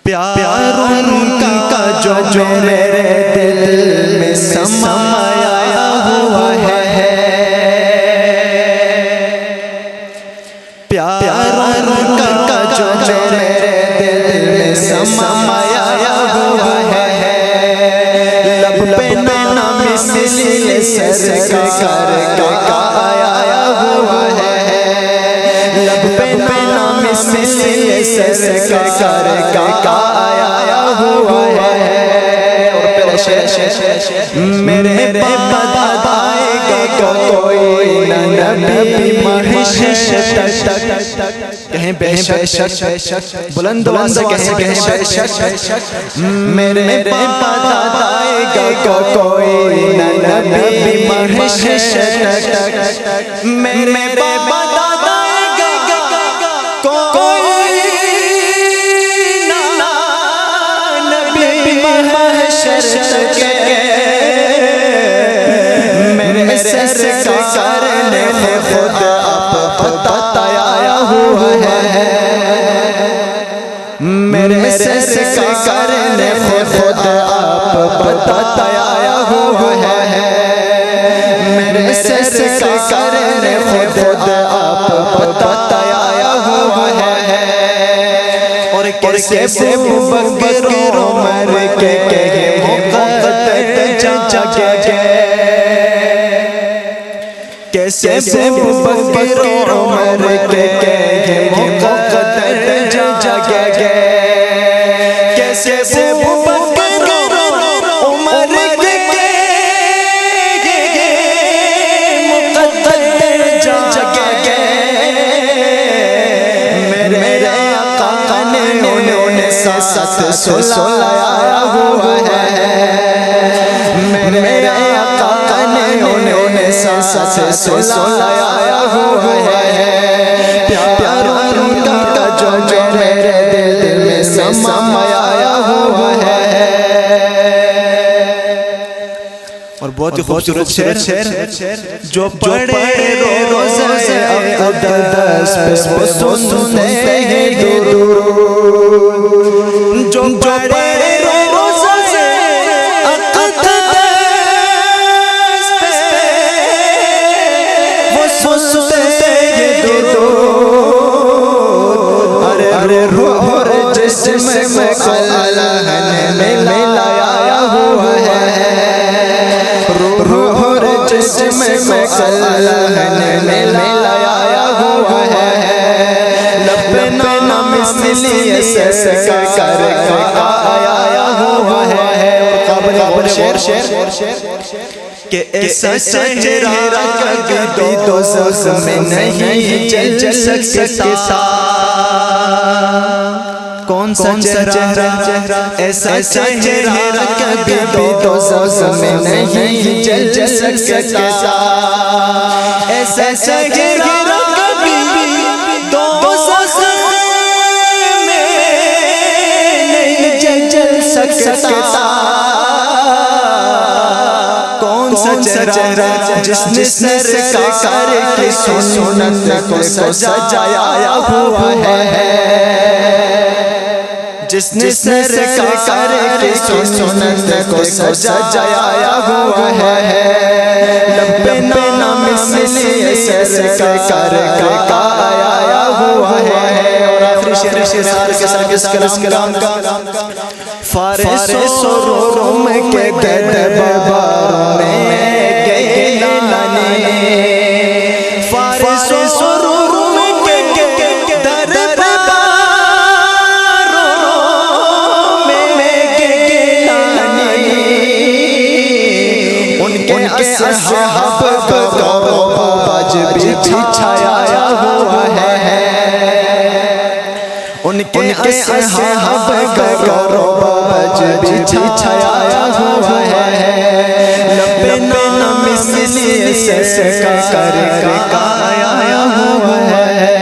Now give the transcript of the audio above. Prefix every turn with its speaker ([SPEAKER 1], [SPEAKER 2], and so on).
[SPEAKER 1] پیار ان کا جو میرے دل میں سمایا ہوا ہے، پیار ان کا جو میرے دل میں سمایا ہوا ہے، لب پہ نام مثل سرکار کا آیا ہوا ہے، لب پہ نام مثل سرکار کا آیا ہوا ہے۔ اور میرے بعد آئے گا کوئی نبی محشر تک، کہیں بے شک، بلند آواز سے کہیں بے شک، میرے بعد آئے گا کوئی نبی محشر تک، میرے بعد آئے گا کوئی نبی محشر تک، میرے سرکار نے خود آپ بتایا ہوا ہے، میرے سرکار نے خود آپ بتایا ہوا ہے، میرے سرکار نے خود آپ بتایا ہوا ہے۔ اور کیسے ابوبکر عمر کے مقدر جگہ، کیسے ابوبکر عمر کے مقدر جگہ، کیسے ابوبکر عمر کے مقدر جگہ، میرے آقا نے انہیں ساتھ سلایا ہوا ہے، میرے آقا نے انہیں ساتھ سلایا ہوا ہے، پیار ان کا جو میرے دل میں سمایا ہوا ہے۔ اور بہت ہی خوبصورت شعر، جو پڑھے روزہ اقدس پہ وہ سنتے ہیں درود، جو پڑھے روزہ اقدس پہ وہ سنتے ہیں درود، ارے روح اور جسم کو اللہ نے ملایا ہوا ہے، روح اور جسم کو اللہ نے ملایا ہوا ہے، لب پہ نام مثل سرکار کا آیا ہوا ہے۔ اور قابل شعر کہ ایسا چہرہ کبھی دوزخ میں نہیں جل سکتا، کون سا چہرہ، ایسا چہرہ کبھی دوزخ میں نہیں جل سکتا، ایسا چہرہ کبھی دوزخ میں نہیں جل سکتا، کون سا چہرہ جس نے سرکار کی سنت کو سجایا ہوا ہے، جس نے سرکار کی سنت کو سجایا ہوا ہے، لب پہ نام مثل سرکار کا آیا ہوا ہے۔ اور آخری شعر کس کلام کا، فارس و روم کے دربار میں گئے لانے، فارس و روم کے دربار میں گئے لانے، ان کے اصحاب کا باج بھی چھایا ہوا ہے، ان کے اصحاب کا باج بھی چھایا ہوا ہے، لب پہ نام مثل سرکار کا آیا ہوا ہے۔